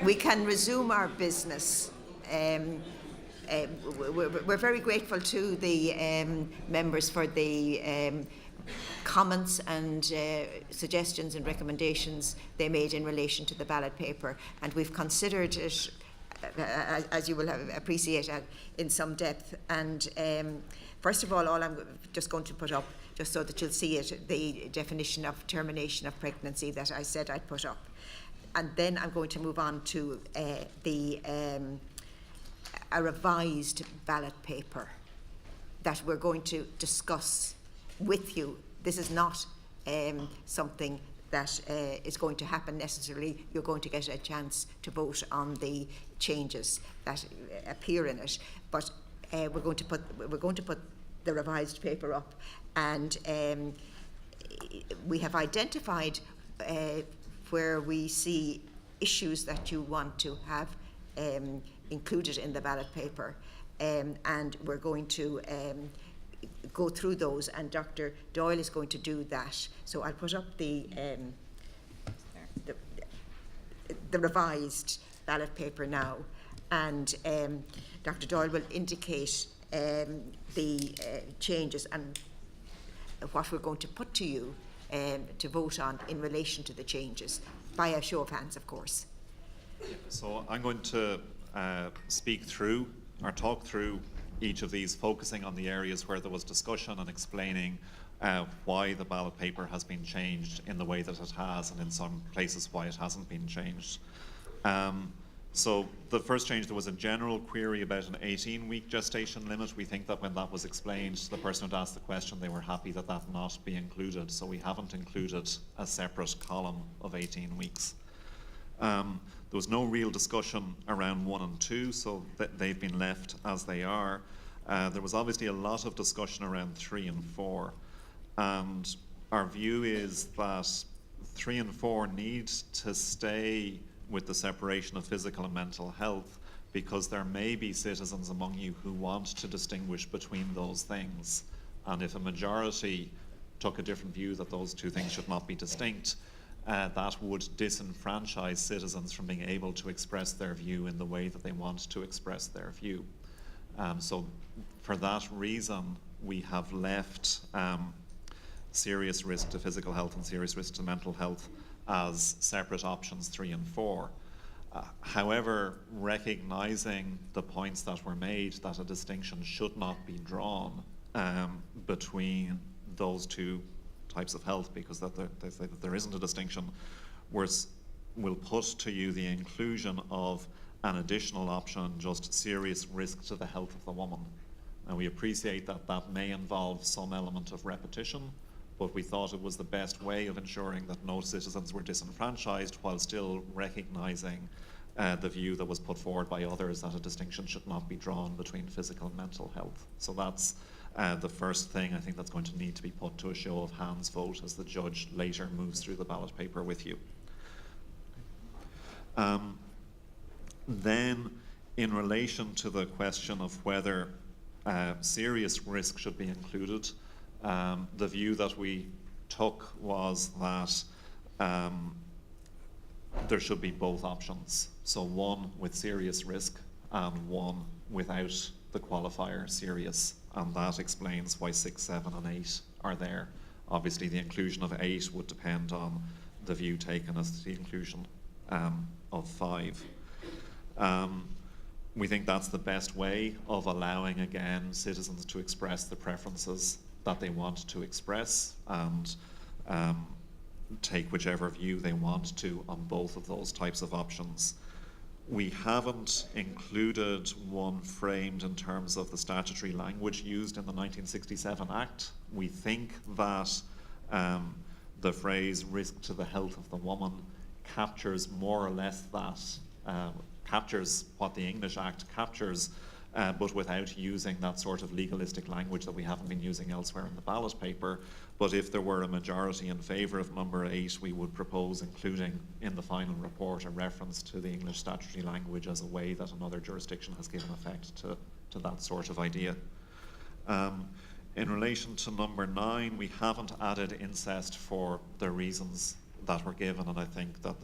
we can resume our business. We're very grateful to the members for the comments and suggestions and recommendations they made in relation to the ballot paper, and we've considered it, as you will appreciate, in some depth. And first of all I'm just going to put up, just so that you'll see it, the definition of termination of pregnancy that I said I'd put up. And then I'm going to move on to a revised ballot paper that we're going to discuss with you. This is not something that is going to happen necessarily. You're going to get a chance to vote on the changes that appear in it, but we're going to put the revised paper up, and we have identified where we see issues that you want to have included in the ballot paper, and we're going to go through those, and Dr. Doyle is going to do that. So I'll put up the revised ballot paper now, and Dr. Doyle will indicate the changes and what we're going to put to you to vote on in relation to the changes, by a show of hands, of course. So I'm going to speak through or talk through each of these, focusing on the areas where there was discussion and explaining why the ballot paper has been changed in the way that it has, and in some places why it hasn't been changed. So the first change, there was a general query about an 18-week gestation limit. We think that when that was explained, the person who asked the question, they were happy that that not be included. So we haven't included a separate column of 18 weeks. There was no real discussion around 1 and 2, so they've been left as they are. There was obviously a lot of discussion around 3 and 4. And our view is that 3 and 4 need to stay with the separation of physical and mental health, because there may be citizens among you who want to distinguish between those things. And if a majority took a different view that those two things should not be distinct, that would disenfranchise citizens from being able to express their view in the way that they want to express their view. So for that reason, we have left serious risk to physical health and serious risk to mental health as separate options 3 and 4. However, recognising the points that were made that a distinction should not be drawn between those two types of health, because they say that there isn't a distinction, we'll put to you the inclusion of an additional option, just serious risk to the health of the woman. And we appreciate that that may involve some element of repetition, but we thought it was the best way of ensuring that no citizens were disenfranchised while still recognising the view that was put forward by others that a distinction should not be drawn between physical and mental health. So that's the first thing I think that's going to need to be put to a show of hands vote as the judge later moves through the ballot paper with you. Then, in relation to the question of whether serious risk should be included, the view that we took was that there should be both options. So one with serious risk and one without the qualifier serious. And that explains why 6, 7 and 8 are there. Obviously the inclusion of 8 would depend on the view taken as the inclusion of 5. We think that's the best way of allowing, again, citizens to express the preferences that they want to express and take whichever view they want to on both of those types of options. We haven't included one framed in terms of the statutory language used in the 1967 Act. We think that the phrase risk to the health of the woman captures more or less that, captures what the English Act captures, but without using that sort of legalistic language that we haven't been using elsewhere in the ballot paper. But if there were a majority in favour of number 8, we would propose including in the final report a reference to the English statutory language as a way that another jurisdiction has given effect to that sort of idea. In relation to number 9, we haven't added incest for the reasons that were given, and I think that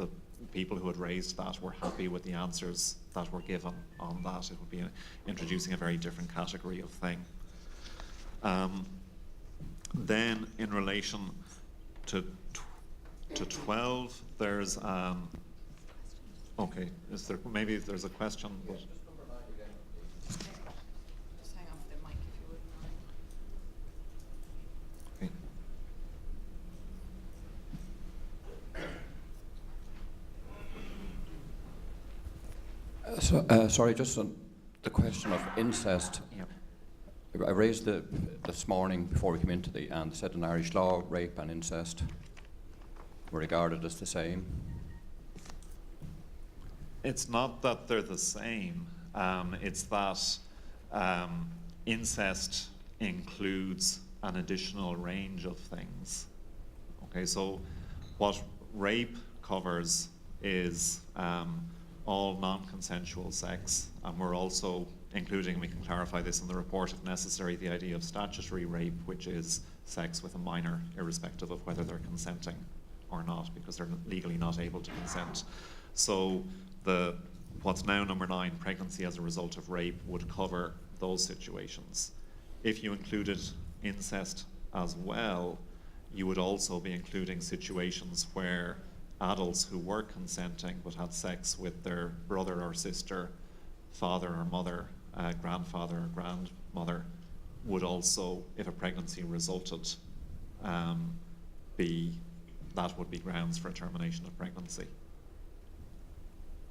people who had raised that were happy with the answers that were given on that. It would be introducing a very different category of thing. Then in relation to 12, there's okay, maybe there's a question, but Just hang on for the mic if you wouldn't mind. okay. Sorry, just on the question of incest. Yep. I raised this morning before we came into and said in Irish law, rape and incest were regarded as the same. It's not that they're the same. It's that incest includes an additional range of things. Okay, so what rape covers is all non-consensual sex, and we're also including, we can clarify this in the report if necessary, the idea of statutory rape, which is sex with a minor, irrespective of whether they're consenting or not, because they're legally not able to consent. So what's now number 9, pregnancy as a result of rape, would cover those situations. If you included incest as well, you would also be including situations where adults who were consenting but had sex with their brother or sister, father or mother, grandfather or grandmother, would also, if a pregnancy resulted, that would be grounds for a termination of pregnancy.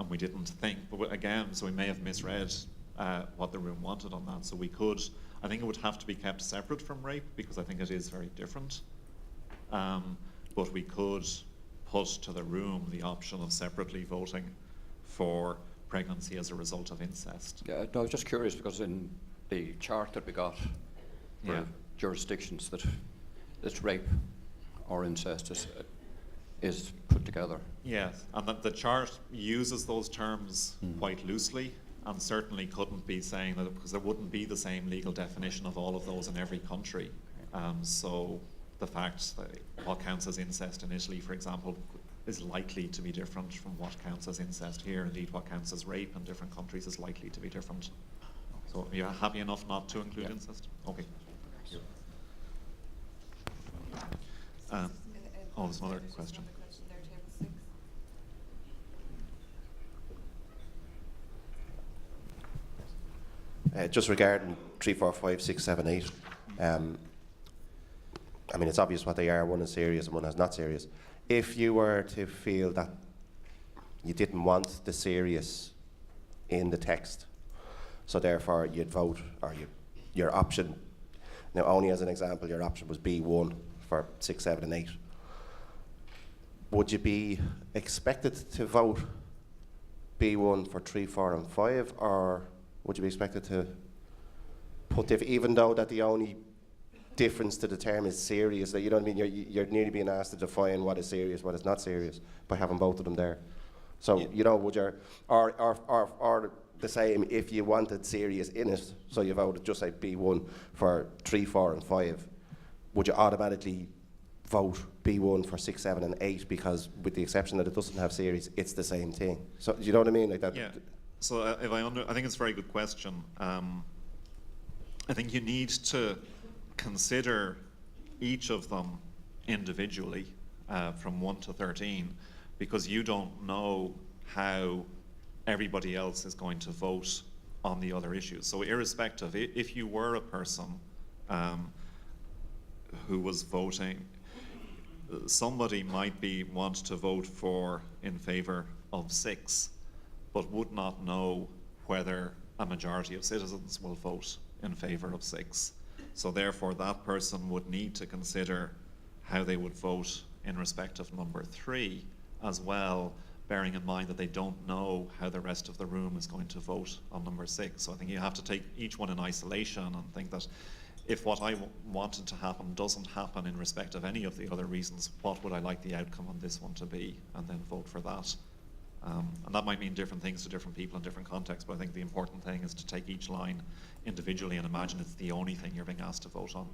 And we didn't think, but again, so we may have misread what the room wanted on that. So we could, I think it would have to be kept separate from rape, because I think it is very different. But we could put to the room the option of separately voting for pregnancy as a result of incest. Yeah, no, I was just curious because in the chart that we got for Yeah. jurisdictions that it's rape or incest is put together. Yes, and the chart uses those terms quite loosely, and certainly couldn't be saying that, because there wouldn't be the same legal definition of all of those in every country. So the fact that what counts as incest in Italy, for example, is likely to be different from what counts as incest here. Indeed, what counts as rape in different countries is likely to be different. So are you happy enough not to include incest? Okay. There's another question. there, table 6. Just regarding 3, 4, 5, 6, 7, 8. I mean, it's obvious what they are. One is serious and one is not serious. If you were to feel that you didn't want the serious in the text, so therefore you'd vote, or your option, now only as an example, your option was B1 for 6, 7 and 8. Would you be expected to vote B1 for 3, 4 and 5, or would you be expected to put even though that the only difference to the term is serious, that you know what I mean, you're nearly being asked to define what is serious, what is not serious, by having both of them there. So, you know, would you, or the same if you wanted serious in it, so you voted just like B1 for 3, 4 and 5, would you automatically vote B1 for 6, 7 and 8, because with the exception that it doesn't have serious, it's the same thing? So, do you know what I mean? Like that. Yeah. So I think it's a very good question. I think you need to consider each of them individually from 1 to 13, because you don't know how everybody else is going to vote on the other issues. So irrespective, if you were a person who was voting, somebody might want to vote in favour of 6, but would not know whether a majority of citizens will vote in favour of 6. So therefore that person would need to consider how they would vote in respect of number 3 as well, bearing in mind that they don't know how the rest of the room is going to vote on number 6. So I think you have to take each one in isolation and think that if what I wanted to happen doesn't happen in respect of any of the other reasons, what would I like the outcome on this one to be, and then vote for that. And that might mean different things to different people in different contexts, but I think the important thing is to take each line individually and imagine it's the only thing you're being asked to vote on.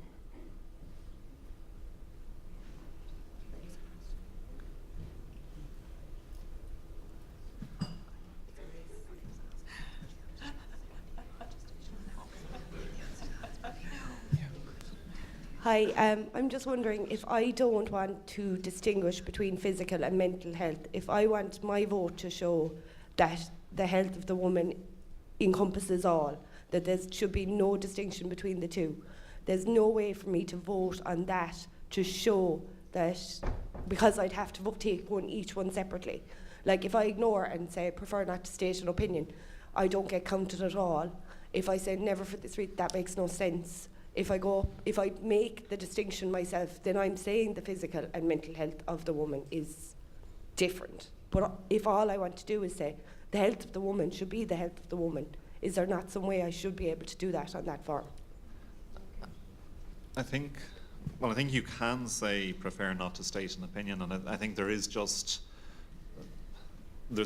Hi, I'm just wondering if I don't want to distinguish between physical and mental health, if I want my vote to show that the health of the woman encompasses all, that there should be no distinction between the two, there's no way for me to vote on that to show that, because I'd have to take each one separately. Like if I ignore and say prefer not to state an opinion, I don't get counted at all. If I say never for this reason, that makes no sense. If I make the distinction myself, then I'm saying the physical and mental health of the woman is different. But if all I want to do is say the health of the woman should be the health of the woman, is there not some way I should be able to do that on that form? I think you can say prefer not to state an opinion, and I think there's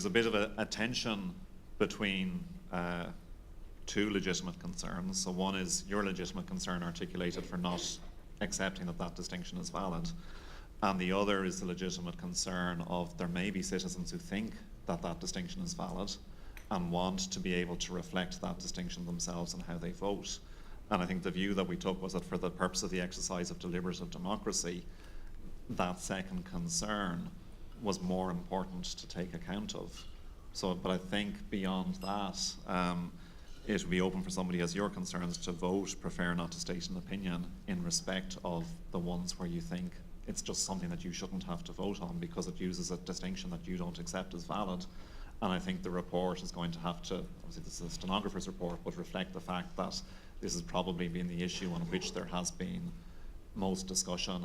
a bit of a tension between two legitimate concerns. So one is your legitimate concern articulated for not accepting that distinction is valid, and the other is the legitimate concern of there may be citizens who think that distinction is valid and want to be able to reflect that distinction themselves in how they vote. And I think the view that we took was that for the purpose of the exercise of deliberative democracy, that second concern was more important to take account of. So, but I think beyond that, it would be open for somebody as your concerns to vote prefer not to state an opinion in respect of the ones where you think it's just something that you shouldn't have to vote on because it uses a distinction that you don't accept as valid. And I think the report is going to have to, obviously this is a stenographer's report, but reflect the fact that this has probably been the issue on which there has been most discussion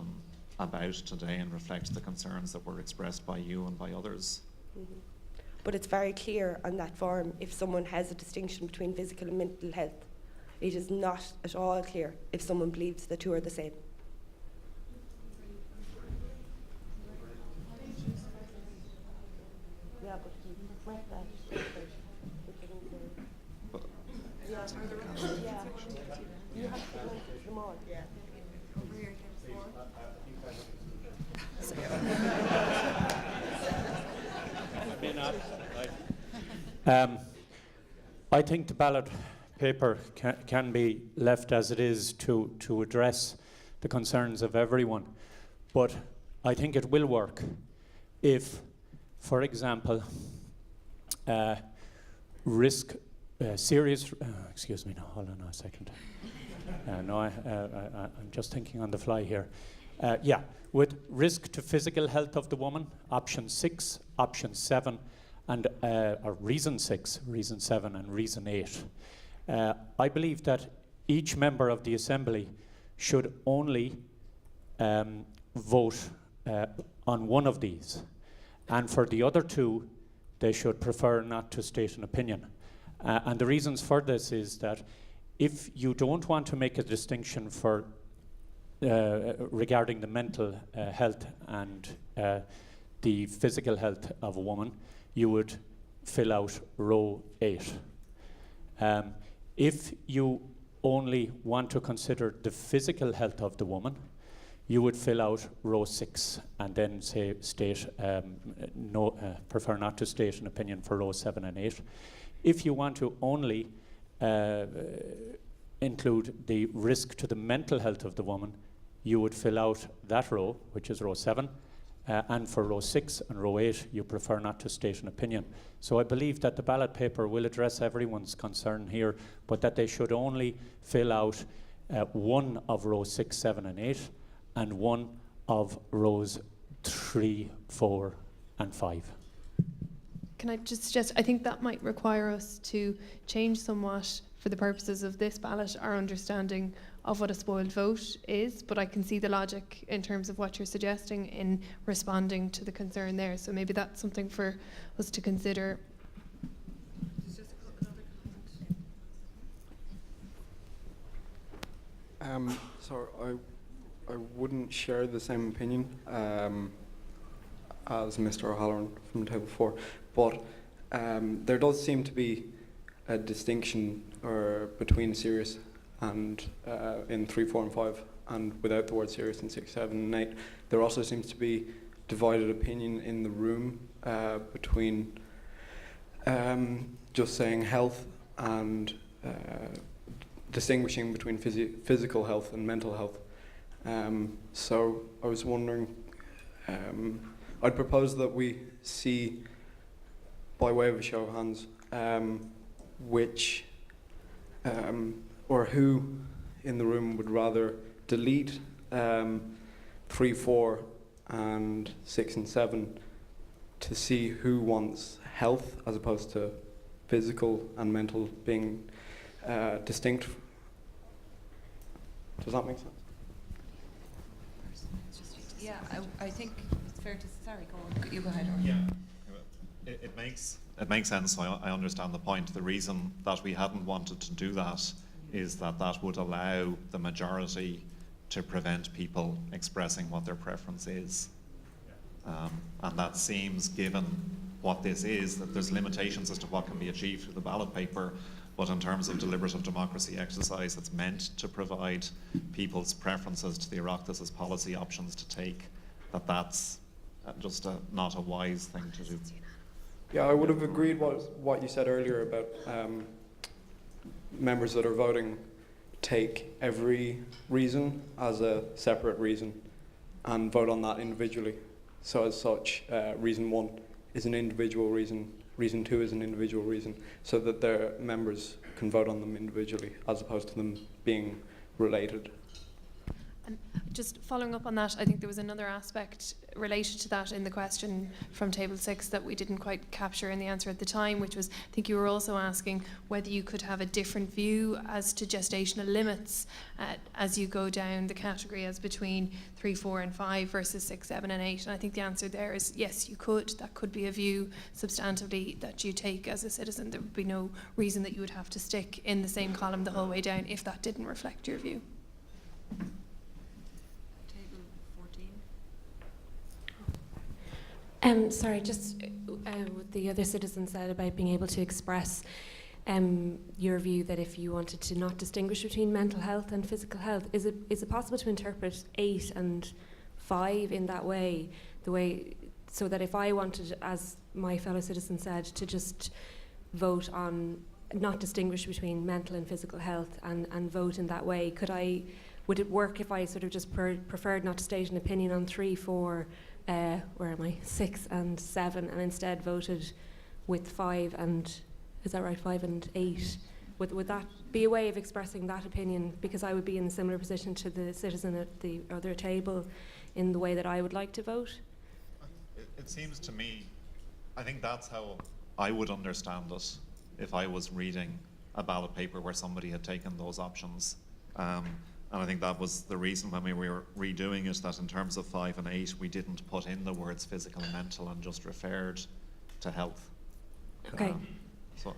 about today, and reflect the concerns that were expressed by you and by others. Mm-hmm. But it's very clear on that form if someone has a distinction between physical and mental health. It is not at all clear if someone believes the two are the same. Yeah, but you read that. You have to mention them all. Yeah. Over here, table 4. I think the ballot paper can be left as it is to address the concerns of everyone. But I think it will work if, for example, excuse me, no, hold on a second. I'm just thinking on the fly here. With risk to physical health of the woman, option 6, option 7, and or reason 6, reason 7, and reason 8. I believe that each member of the Assembly should only vote on one of these, and for the other two, they should prefer not to state an opinion. And the reasons for this is that if you don't want to make a distinction for regarding the mental health and the physical health of a woman, you would fill out row 8. If you only want to consider the physical health of the woman, you would fill out row 6 and then say prefer not to state an opinion for row 7 and 8. If you want to only include the risk to the mental health of the woman, you would fill out that row, which is row 7, and for row 6 and row 8, you prefer not to state an opinion. So I believe that the ballot paper will address everyone's concern here, but that they should only fill out one of rows 6, 7, and 8, and one of rows 3, 4, and 5. Can I just suggest, I think that might require us to change somewhat, for the purposes of this ballot, our understanding of what a spoiled vote is, but I can see the logic in terms of what you're suggesting in responding to the concern there. So maybe that's something for us to consider. So I wouldn't share the same opinion as Mr. O'Halloran from table 4, but there does seem to be a distinction between serious and in 3, 4, and 5, and without the word serious in 6, 7, and 8. There also seems to be divided opinion in the room between just saying health and distinguishing between physical health and mental health. So I was wondering, I'd propose that we see, by way of a show of hands, which or who in the room would rather delete 3, 4, and 6 and 7 to see who wants health as opposed to physical and mental being distinct. Does that make sense? Yeah, I think it's fair to, sorry, go on, you go ahead. Or. Yeah, it makes sense. I understand the point. The reason that we hadn't wanted to do that is that that would allow the majority to prevent people expressing what their preference is. And that seems, given what this is, that there's limitations as to what can be achieved through the ballot paper, but in terms of deliberative democracy exercise, it's meant to provide people's preferences to the Oireachtas as policy options to take, that's just not a wise thing to do. Yeah, I would have agreed what you said earlier about members that are voting take every reason as a separate reason and vote on that individually. So as such, reason 1 is an individual reason, reason 2 is an individual reason, so that their members can vote on them individually as opposed to them being related. And just following up on that, I think there was another aspect related to that in the question from Table 6 that we didn't quite capture in the answer at the time, which was, I think you were also asking whether you could have a different view as to gestational limits as you go down the category as between 3, 4 and 5 versus 6, 7 and 8. And I think the answer there is yes, you could. That could be a view substantively that you take as a citizen. There would be no reason that you would have to stick in the same column the whole way down if that didn't reflect your view. Sorry, just what the other citizen said about being able to express your view that if you wanted to not distinguish between mental health and physical health, is it possible to interpret 8 and 5 in that way, so that if I wanted, as my fellow citizen said, to just vote on not distinguish between mental and physical health and vote in that way, would it work if I sort of just preferred not to state an opinion on 3, 4, 6 and 7, and instead voted with 5 and, is that right, 5 and 8? Would that be a way of expressing that opinion? Because I would be in a similar position to the citizen at the other table in the way that I would like to vote. It seems to me, I think that's how I would understand it if I was reading a ballot paper where somebody had taken those options. And I think that was the reason when we were redoing it, that in terms of 5 and 8, we didn't put in the words physical and mental and just referred to health. Okay. So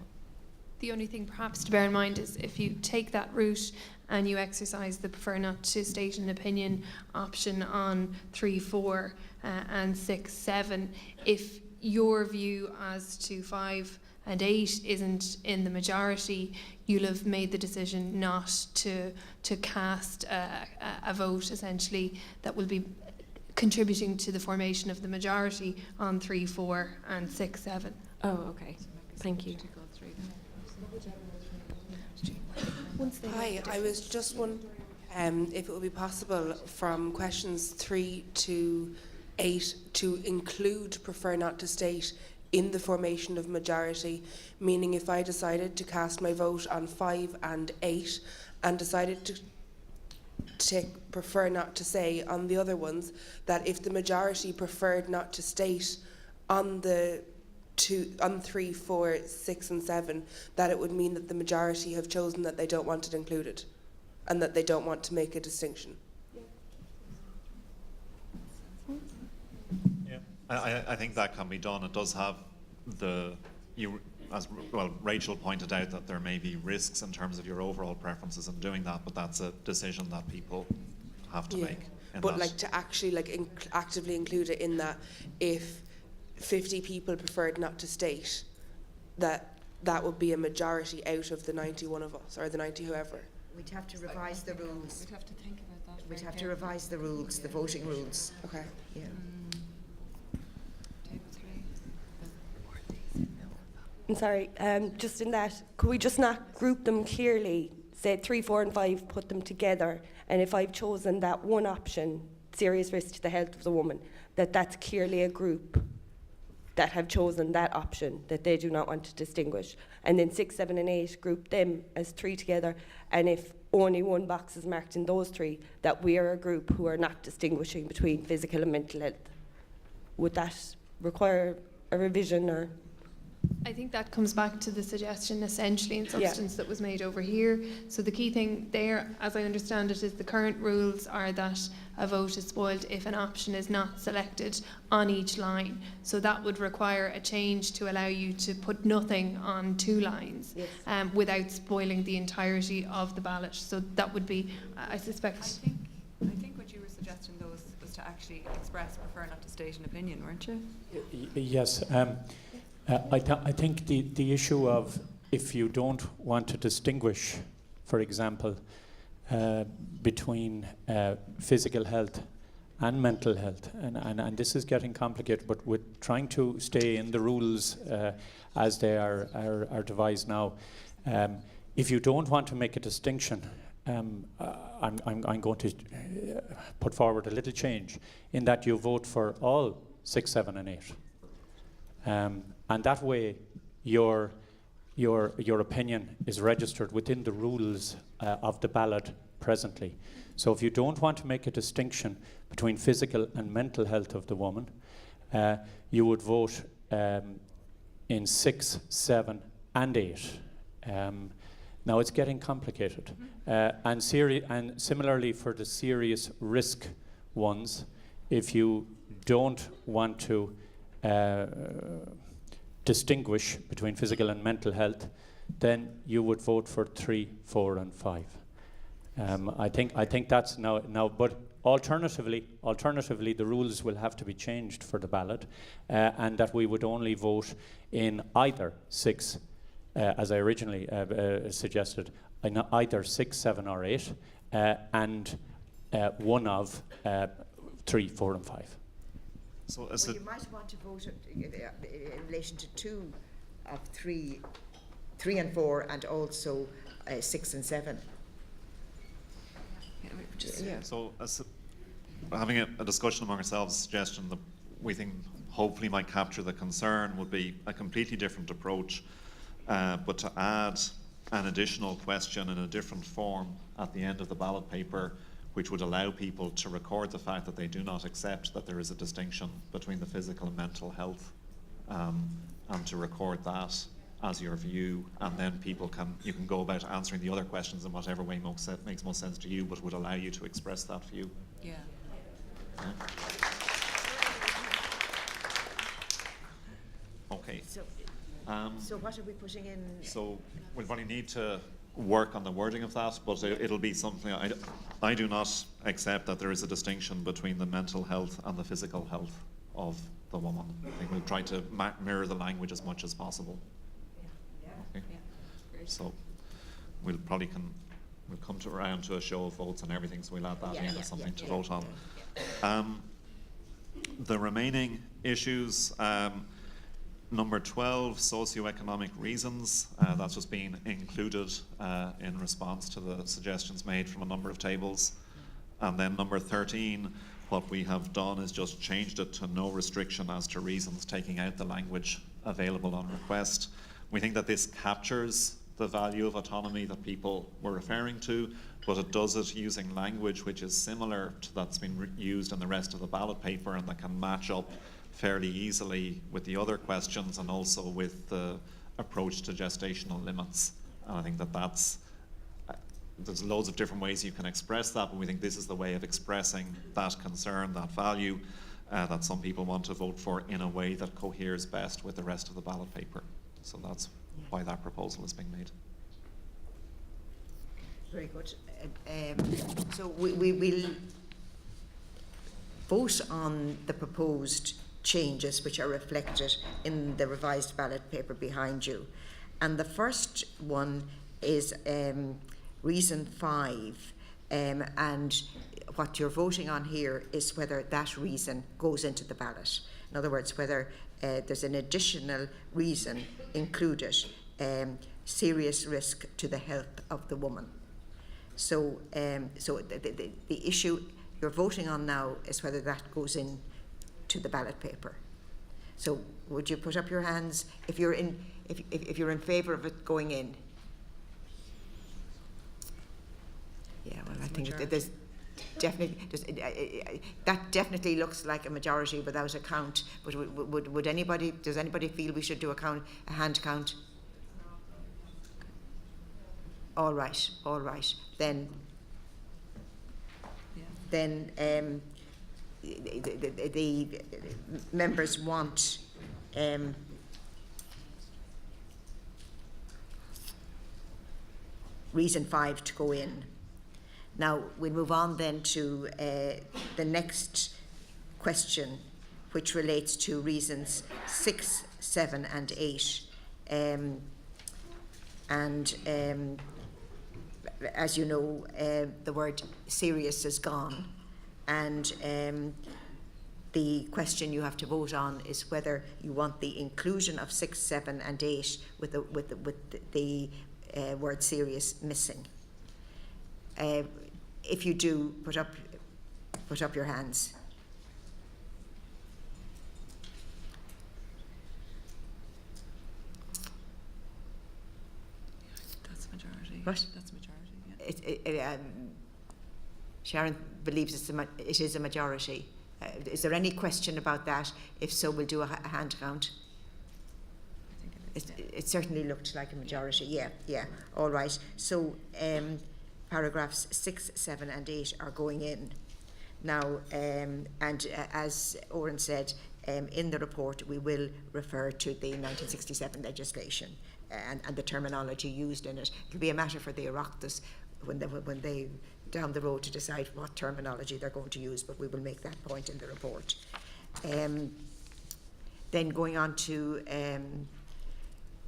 The only thing perhaps to bear in mind is if you take that route and you exercise the prefer not to state an opinion option on 3, 4 and 6, 7, if your view as to 5 and 8 isn't in the majority, you'll have made the decision not to cast a vote, essentially, that will be contributing to the formation of the majority on 3, 4 and 6, 7. Oh, okay. Thank you. Hi, I was just wondering if it would be possible from questions 3 to 8 to include prefer not to state in the formation of majority, meaning if I decided to cast my vote on 5 and 8 and decided to take prefer not to say on the other ones, that if the majority preferred not to state on the on 3, 4, 6 and 7, that it would mean that the majority have chosen that they don't want it included and that they don't want to make a distinction. yeah, I think that can be done. It does have Rachel pointed out that there may be risks in terms of your overall preferences in doing that, but that's a decision that people have to make. But like to actually actively include it in that, if 50 people preferred not to state, that would be a majority out of the 91 of us, or the 90 whoever. We'd have to revise the rules. We'd have to think about that. We'd have to revise the rules, the voting rules. Okay. Yeah. Table 3. I'm sorry, just in that, could we just not group them clearly say 3, 4 and 5, put them together, and if I've chosen that one option, serious risk to the health of the woman, that's clearly a group that have chosen that option, that they do not want to distinguish. And then 6, 7 and 8, group them as 3 together, and if only one box is marked in those 3, that we are a group who are not distinguishing between physical and mental health. Would that require a revision, or? I think that comes back to the suggestion essentially in substance that was made over here. So the key thing there, as I understand it, is the current rules are that a vote is spoiled if an option is not selected on each line. So that would require a change to allow you to put nothing on 2 lines without spoiling the entirety of the ballot. So that would be, I suspect... I think what you were suggesting, though, was to actually express prefer not to state an opinion, weren't you? Yes. I think the issue of if you don't want to distinguish, for example, between physical health and mental health, and this is getting complicated, but we're trying to stay in the rules as they are devised now. If you don't want to make a distinction, I'm going to put forward a little change in that you vote for all 6, 7 and 8. And that way, your opinion is registered within the rules of the ballot presently. So if you don't want to make a distinction between physical and mental health of the woman, you would vote in 6, 7 and 8. Now it's getting complicated. And similarly for the serious risk ones, if you don't want to distinguish between physical and mental health, then you would vote for 3, 4 and 5. I think that's now. But alternatively, the rules will have to be changed for the ballot, and that we would only vote in either 6, as I originally suggested, in either 6, 7 or 8, and one of 3, 4 and 5. So you might want to vote in relation to 2 of 3 and 4, and also 6 and 7. So having a discussion among ourselves, a suggestion that we think hopefully might capture the concern would be a completely different approach, but to add an additional question in a different form at the end of the ballot paper, which would allow people to record the fact that they do not accept that there is a distinction between the physical and mental health, and to record that as your view, and then you can go about answering the other questions in whatever way makes most sense to you, but would allow you to express that view. Yeah. Okay. So what are we putting in? So we'll probably need to work on the wording of that, but it'll be something. I do not accept that there is a distinction between the mental health and the physical health of the woman. I think we'll try to mirror the language as much as possible. Okay. So we'll probably we'll come around to a show of votes and everything, so we'll add that in as something to vote on. The remaining issues. Number 12, socioeconomic reasons. That's just been included in response to the suggestions made from a number of tables. And then number 13, what we have done is just changed it to no restriction as to reasons, taking out the language available on request. We think that this captures the value of autonomy that people were referring to, but it does it using language which is similar to that's been used in the rest of the ballot paper, and that can match up fairly easily with the other questions, and also with the approach to gestational limits. And I think there's loads of different ways you can express that, but we think this is the way of expressing that concern, that value, that some people want to vote for in a way that coheres best with the rest of the ballot paper. So that's why that proposal is being made. Very good. So we will vote on the proposed changes which are reflected in the revised ballot paper behind you. And the first one is reason 5, and what you're voting on here is whether that reason goes into the ballot. In other words, whether there's an additional reason included, serious risk to the health of the woman. So, the issue you're voting on now is whether that goes in to the ballot paper. So, would you put up your hands if you're in favour of it going in? Yeah, well, I think there's definitely that definitely looks like a majority without a count. But would anybody? Does anybody feel we should do a hand count? All right. Then the members want reason 5 to go in. Now we'll move on then to the next question, which relates to reasons 6, 7 and 8. As you know, the word serious is gone, and the question you have to vote on is whether you want the inclusion of 6, 7 and 8 with the word serious missing. If you do, put up your hands. That's majority. What? That's majority, yeah. Sharon believes it is a majority. Is there any question about that? If so, we'll do a hand count. I think It certainly looked like a majority. Yeah. All right. So paragraphs 6, 7 and 8 are going in. Now, as Oren said, in the report we will refer to the 1967 legislation and the terminology used in it. It'll be a matter for the Oireachtas when they down the road to decide what terminology they're going to use, but we will make that point in the report. Then going on to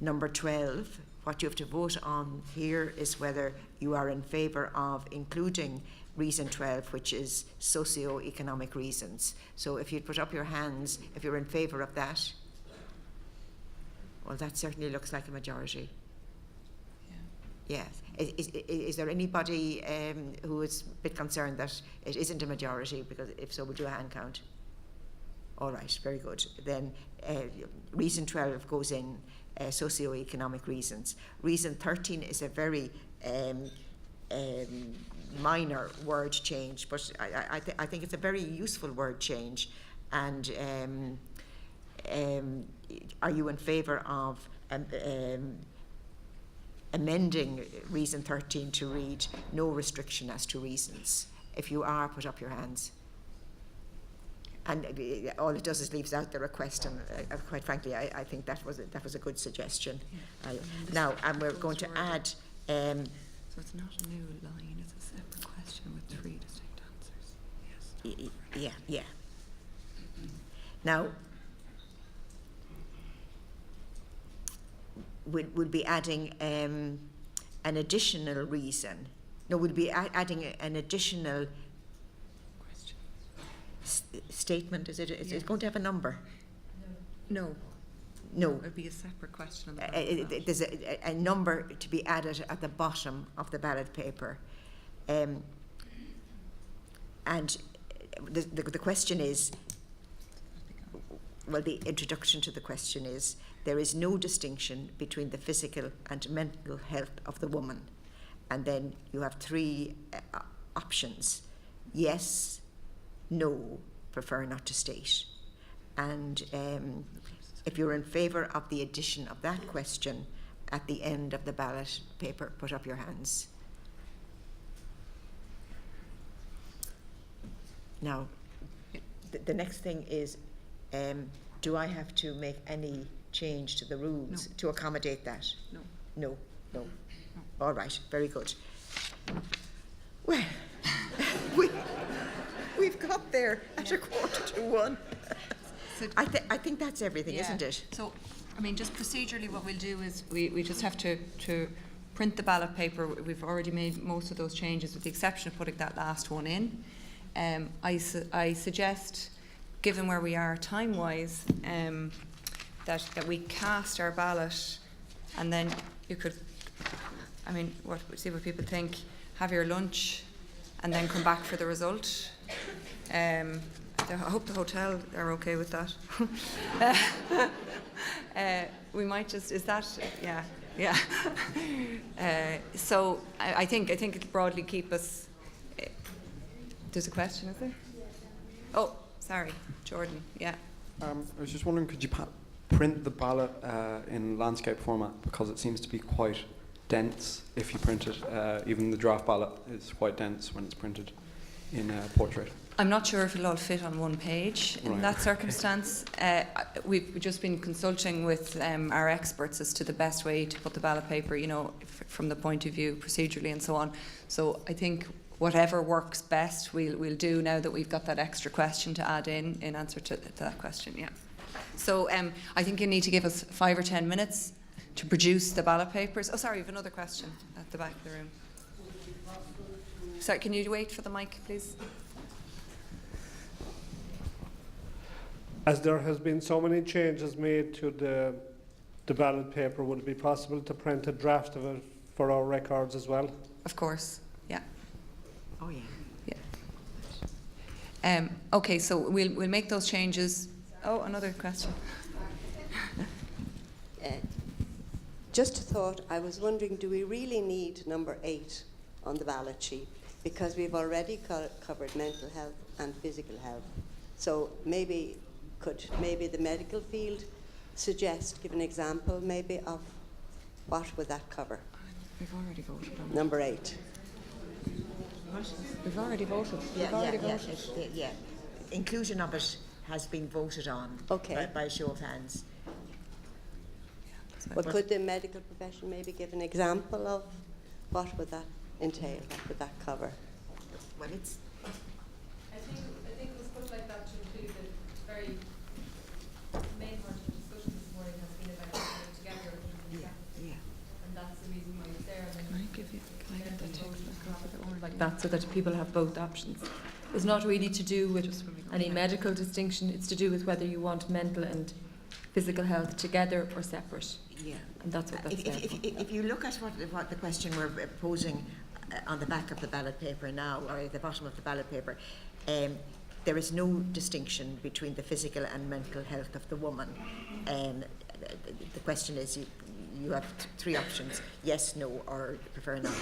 number 12, what you have to vote on here is whether you are in favour of including reason 12, which is socio-economic reasons. So if you'd put up your hands, if you're in favour of that. Well, that certainly looks like a majority. Yeah. Is there anybody who is a bit concerned that it isn't a majority? Because if so, we'll do a hand count. All right, very good. Then reason 12 goes in, socio-economic reasons. Reason 13 is a very minor word change, but I think it's a very useful word change. And are you in favour of amending reason 13 to read no restriction as to reasons? If you are, put up your hands. And all it does is leaves out the request, and quite frankly, I think that was a good suggestion. Now, and we're going to add. So it's not a new line; it's a separate question with 3 distinct answers. Yes. Yeah. Now, we'll be adding an additional reason. No, we'll be adding an additional statement. Is it? It's going to have a number. No. No. It would be a separate question on the ballot. There's a number to be added at the bottom of the ballot paper, and the question is. Well, the introduction to the question is: there is no distinction between the physical and mental health of the woman, and then you have 3 options: yes, no, prefer not to state. And if you're in favour of the addition of that question at the end of the ballot paper, put up your hands. Now, the next thing is, do I have to make any change to the rules to accommodate that? No. All right, very good. Well, we've got there at 1:45. So I think that's everything, isn't it? So, I mean, just procedurally what we'll do is we just have to print the ballot paper. We've already made most of those changes with the exception of putting that last one in. I suggest, given where we are time-wise, that we cast our ballot, and then you could, I mean, see what people think, have your lunch, and then come back for the result. I hope the hotel are okay with that. We might just, is that, yeah. So I think it'll broadly keep us. There's a question, is there? Oh, sorry, Jordan. Yeah. I was just wondering, could you print the ballot in landscape format, because it seems to be quite dense if you print it. Even the draft ballot is quite dense when it's printed in portrait. I'm not sure if it'll all fit on one page in that circumstance. We've just been consulting with our experts as to the best way to put the ballot paper, you know, from the point of view procedurally and so on. So I think whatever works best we'll do now that we've got that extra question to add in answer to that question, yeah. So I think you need to give us 5 or 10 minutes to produce the ballot papers. Oh, sorry, we have another question at the back of the room. Sorry, can you wait for the mic, please? As there has been so many changes made to the ballot paper, would it be possible to print a draft of it for our records as well? Of course, yeah. Oh, yeah. Yeah. Okay, so we'll make those changes. Oh, another question. Just a thought, I was wondering, do we really need number 8 on the ballot sheet? Because we've already covered mental health and physical health. So maybe the medical field suggest, give an example maybe of what would that cover? We've already voted on number 8. We've already voted. Yeah. Inclusion of it has been voted on by a show of hands. But could the medical profession maybe give an example of what would that entail? What would that cover? Well, it's. I think it was put like that to include the very main part of the discussion this morning has been about putting it together. Yeah. And that's the reason why it's there. Can I get the text back off of it, or like that, so that people have both options? It's not really to do with any medical distinction. It's to do with whether you want mental and physical health together or separate. Yeah. And that's what that's there for. If you look at what the question we're posing on the back of the ballot paper now, or at the bottom of the ballot paper, there is no distinction between the physical and mental health of the woman. The question is, you have 3 options: yes, no, or prefer not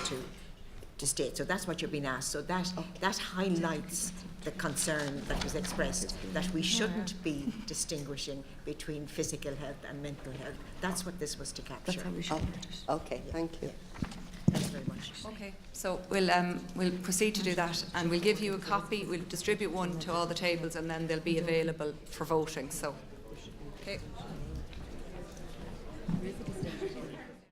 to state. So that's what you're being asked. So that highlights the concern that was expressed, that we shouldn't be distinguishing between physical health and mental health. That's what this was to capture. That's how we should do it. Okay, thank you. Thanks very much. Okay, so we'll proceed to do that, and we'll give you a copy. We'll distribute one to all the tables, and then they'll be available for voting. So, okay.